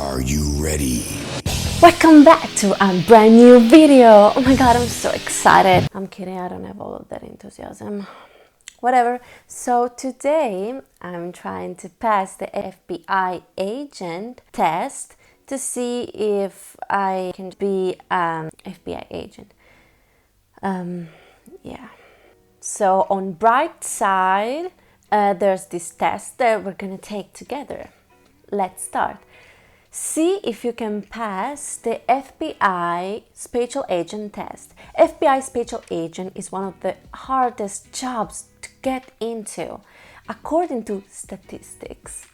Are you ready? Welcome back to a brand new video. Oh my god, I'm so excited. I'm kidding, I don't have all of that enthusiasm. Whatever. So today I'm trying to pass the FBI agent test to see if I can be an FBI agent. Yeah. So on Brightside, there's this test that we're gonna take together. Let's start. See if you can pass the FBI Special Agent test. FBI Special Agent is one of the hardest jobs to get into. According to statistics,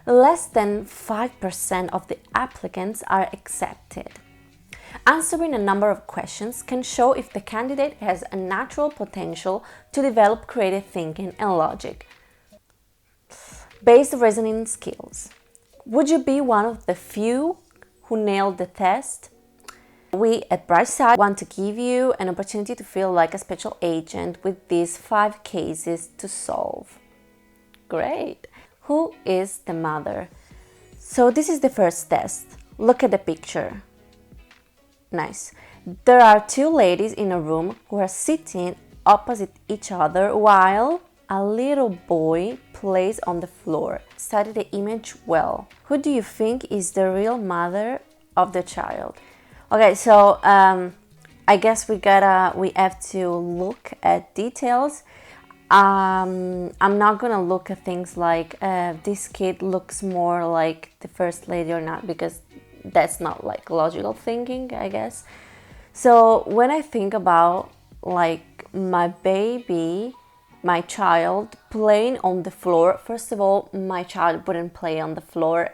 less than 5% of the applicants are accepted. Answering a number of questions can show if the candidate has a natural potential to develop creative thinking and logic based reasoning skills. Would you be one of the few who nailed the test? We at Brightside want to give you an opportunity to feel like a special agent with these 5 cases to solve. Great! Who is the mother? So this is the first test. Look at the picture. Nice. There are 2 ladies in a room who are sitting opposite each other while a little boy plays on the floor. Study the image well. Who do you think is the real mother of the child? Okay, so I guess we have to look at details. I'm not gonna look at things like this kid looks more like the first lady or not, because that's not like logical thinking, I guess. So when I think about like my baby, my child playing on the floor, first of all, my child wouldn't play on the floor,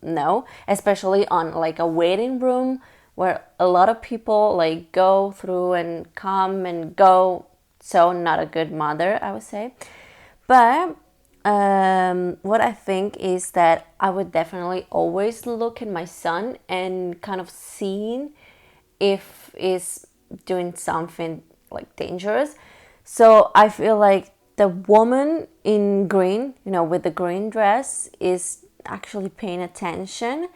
no, especially on like a waiting room where a lot of people like go through and come and go. So not a good mother, I would say. But what I think is that I would definitely always look at my son and kind of seeing if he's doing something like dangerous. So I feel like the woman in green, with the green dress, is actually paying attention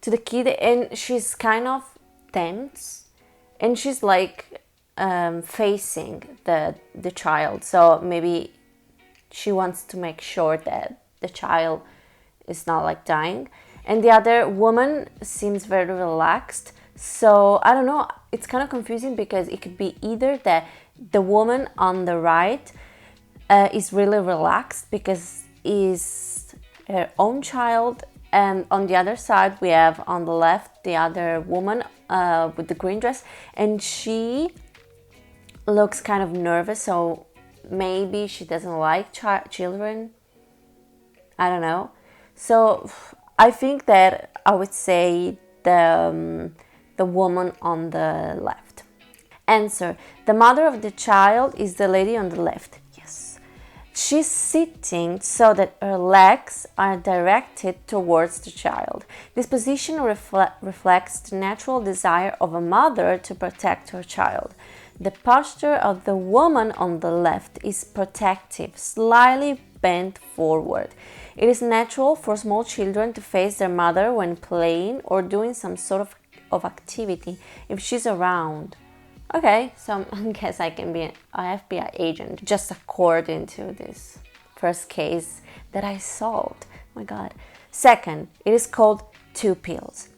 to the kid, and she's kind of tense, and she's like facing the child. So maybe she wants to make sure that the child is not like dying. And the other woman seems very relaxed. So I don't know, it's kind of confusing because it could be either that the woman on the right is really relaxed because is her own child, and on the other side we have on the left the other woman with the green dress, and she looks kind of nervous, so maybe she doesn't like children. I don't know. So I think that I would say the woman on the left. Answer. The mother of the child is the lady on the left. Yes. She's sitting so that her legs are directed towards the child. This position reflects the natural desire of a mother to protect her child. The posture of the woman on the left is protective, slightly bent forward. It is natural for small children to face their mother when playing or doing some sort of activity if she's around. Okay, so I guess I can be an FBI agent just according to this first case that I solved. Oh my god. Second, it is called 2 pills.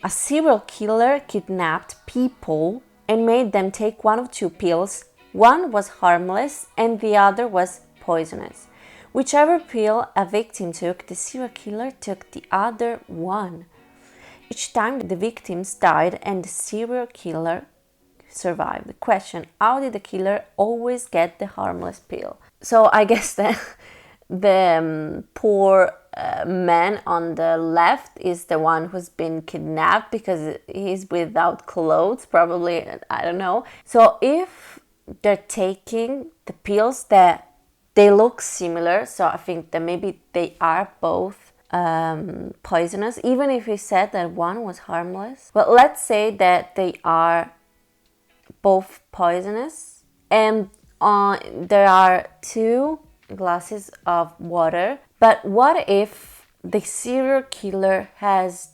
A serial killer kidnapped people and made them take one of 2 pills. One was harmless and the other was poisonous. Whichever pill a victim took, the serial killer took the other one. Each time the victims died and the serial killer survived. The question: how did the killer always get the harmless pill? So I guess the poor man on the left is the one who's been kidnapped because he's without clothes, probably, I don't know. So if they're taking the pills that they look similar, so I think that maybe they are both poisonous, even if he said that one was harmless. Well, let's say that they are both poisonous, and there are 2 glasses of water. But what if the serial killer has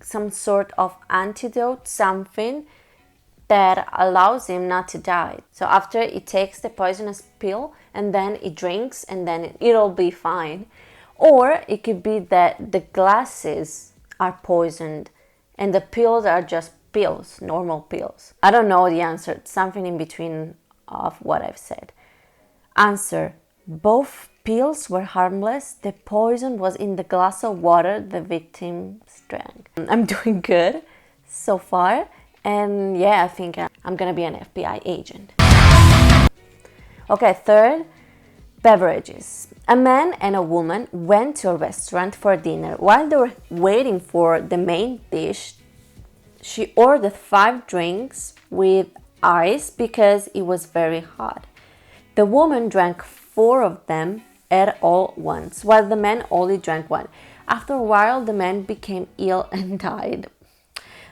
some sort of antidote, something that allows him not to die. So after he takes the poisonous pill and then he drinks and then it'll be fine. Or it could be that the glasses are poisoned and the pills are just pills, normal pills. I don't know the answer. It's something in between of what I've said. Answer: both pills were harmless. The poison was in the glass of water the victims drank. I'm doing good so far. And yeah, I think I'm gonna be an FBI agent. Okay, third, beverages. A man and a woman went to a restaurant for dinner. While they were waiting for the main dish, she ordered 5 drinks with ice because it was very hot. The woman drank 4 of them at all once, while the man only drank 1. After a while, the man became ill and died.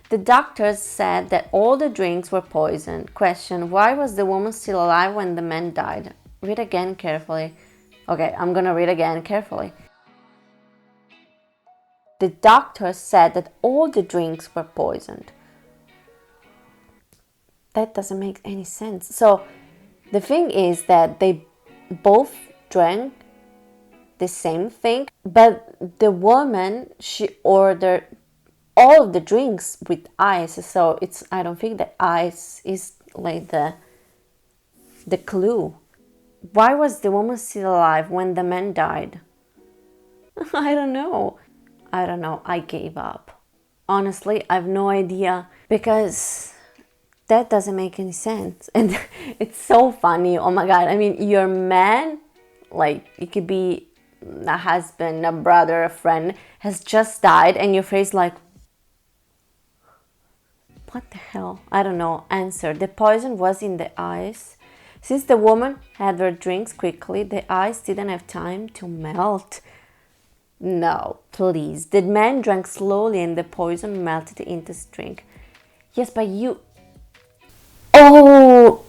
The doctors said that all the drinks were poisoned. Question: why was the woman still alive when the man died? Read again carefully. Okay, I'm gonna read again carefully. The doctors said that all the drinks were poisoned. That doesn't make any sense. So the thing is that they both drank the same thing, but the woman, she ordered all of the drinks with ice. So I don't think that ice is like the clue. Why was the woman still alive when the man died? I don't know. I gave up. Honestly, I have no idea, because that doesn't make any sense. And it's so funny. Oh my God. I mean, your man, like, it could be a husband, a brother, a friend, has just died, and your face like, what the hell? I don't know. Answer: the poison was in the ice. Since the woman had her drinks quickly, the ice didn't have time to melt. No, please. The man drank slowly and the poison melted into his drink. Yes, but you... Oh!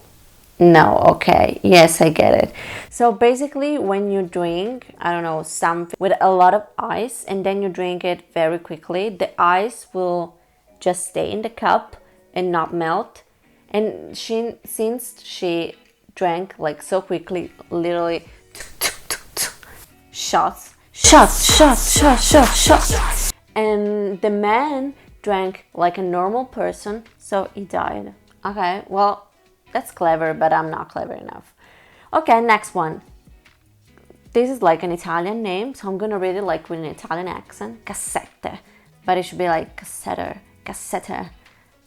No, okay. Yes, I get it. So basically, when you drink, I don't know, something with a lot of ice, and then you drink it very quickly, the ice will just stay in the cup and not melt. And since she drank like so quickly, literally shots, and the man drank like a normal person, so he died. Okay, well, that's clever, but I'm not clever enough. Okay, next one. This is like an Italian name, so I'm gonna read it like with an Italian accent. Cassette, but it should be like cassette.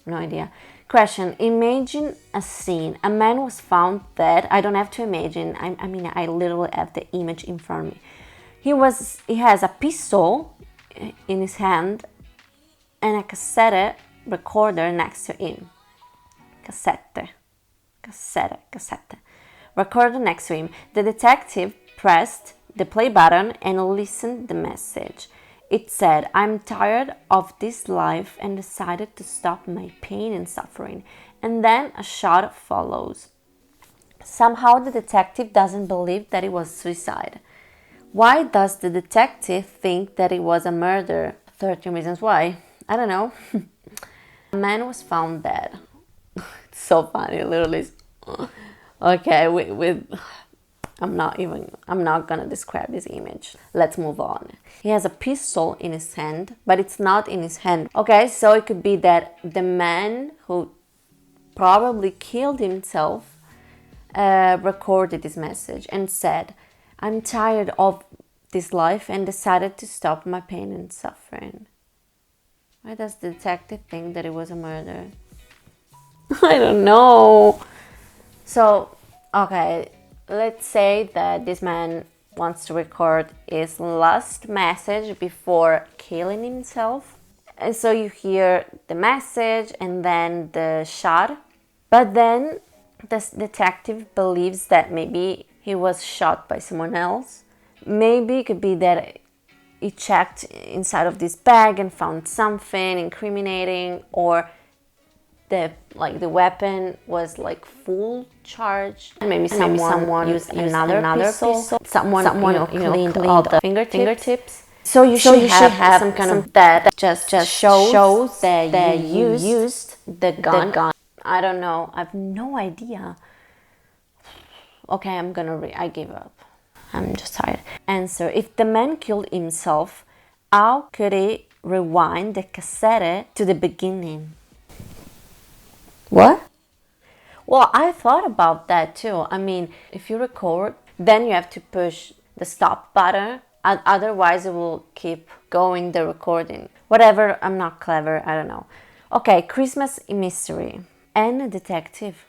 No idea. Question: imagine a scene. A man was found dead. I don't have to imagine. I literally have the image in front of me. He has a pistol in his hand and a cassette recorder next to him. Cassette. Recorder next to him. The detective pressed the play button and listened the message. It said, "I'm tired of this life and decided to stop my pain and suffering." And then a shot follows. Somehow the detective doesn't believe that it was suicide. Why does the detective think that it was a murder? 13 reasons why. I don't know. A man was found dead. It's so funny, literally. Okay, I'm not gonna describe this image. Let's move on. He has a pistol in his hand, but it's not in his hand. Okay, so it could be that the man who probably killed himself recorded this message and said, "I'm tired of this life and decided to stop my pain and suffering." Why does the detective think that it was a murder? I don't know. So, okay, let's say that this man wants to record his last message before killing himself. And so you hear the message and then the shot. But then the detective believes that maybe he was shot by someone else. Maybe it could be that he checked inside of this bag and found something incriminating, or the weapon was like full charge. Maybe someone used another pistol. Someone cleaned all the fingertips. So you should have some kind of that just shows that you used the gun. I don't know. I have no idea. Okay, I give up. I'm just tired. Answer. If the man killed himself, how could he rewind the cassette to the beginning? What? Well, I thought about that too. I mean, if you record, then you have to push the stop button, and otherwise it will keep going the recording. Whatever, I'm not clever, I don't know. Okay, Christmas mystery. And a detective.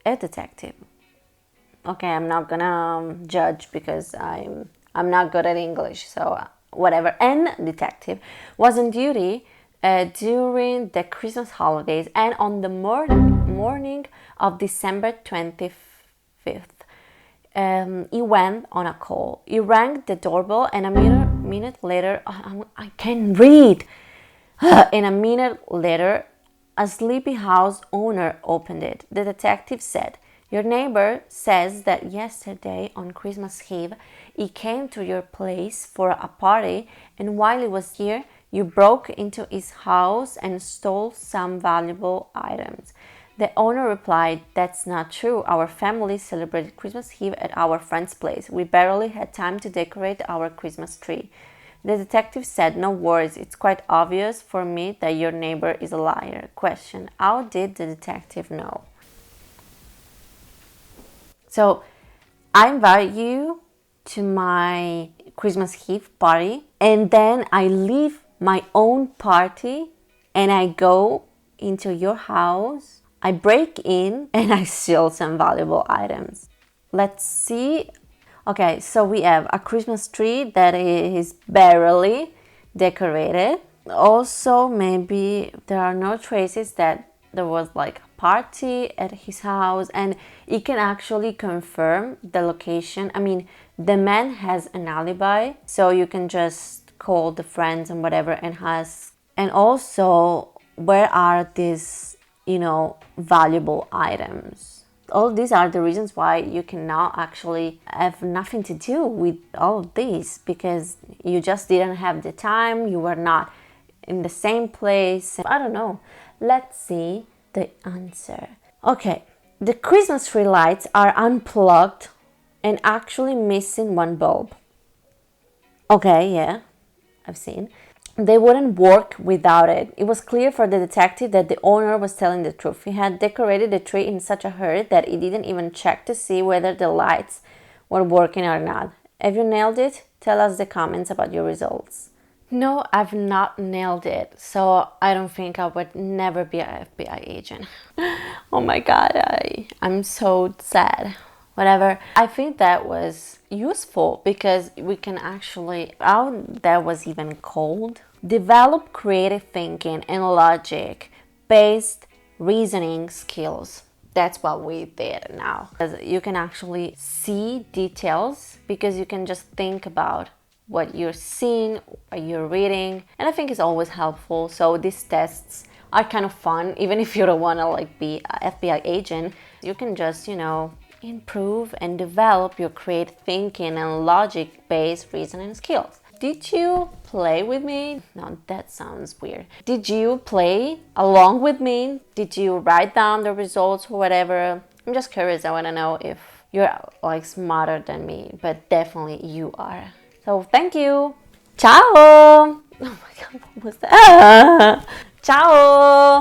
A detective. Okay, I'm not gonna judge because I'm not good at English, so whatever. And detective was on duty during the Christmas holidays and on the morning of December 25th. He went on a call. He rang the doorbell, and a minute later, I can't read. In a minute later, a sleepy house owner opened it. The detective said, "Your neighbor says that yesterday on Christmas Eve, he came to your place for a party, and while he was here, you broke into his house and stole some valuable items." The owner replied, "That's not true. Our family celebrated Christmas Eve at our friend's place. We barely had time to decorate our Christmas tree." The detective said, "No worries. It's quite obvious for me that your neighbor is a liar." Question: how did the detective know? So, I invite you to my Christmas Eve party, and then I leave my own party and I go into your house. I break in and I steal some valuable items. Let's see. Okay, so we have a Christmas tree that is barely decorated. Also, maybe there are no traces that there was like a party at his house, and he can actually confirm the location. I mean, the man has an alibi, so you can just call the friends and whatever and ask. And also, where are these, valuable items? All these are the reasons why you can now actually have nothing to do with all of these, because you just didn't have the time, you were not in the same place. I don't know. Let's see the answer. Okay, the Christmas tree lights are unplugged and actually missing one bulb. Okay, yeah, I've seen. They wouldn't work without it. It was clear for the detective that the owner was telling the truth. He had decorated the tree in such a hurry that he didn't even check to see whether the lights were working or not. Have you nailed it? Tell us the comments about your results. No, I've not nailed it, so I don't think I would never be an FBI agent. Oh my god, I'm so sad. Whatever. I think that was useful because we can actually, how that was even called, develop creative thinking and logic based reasoning skills. That's what we did now. You can actually see details because you can just think about what you're seeing, what you're reading, and I think it's always helpful. So these tests are kind of fun. Even if you don't want to be an FBI agent, you can just, improve and develop your creative thinking and logic-based reasoning skills. Did you play with me? No, that sounds weird. Did you play along with me? Did you write down the results or whatever? I'm just curious. I want to know if you're smarter than me, but definitely you are. So thank you. Ciao. Oh my god, what was that? Ciao.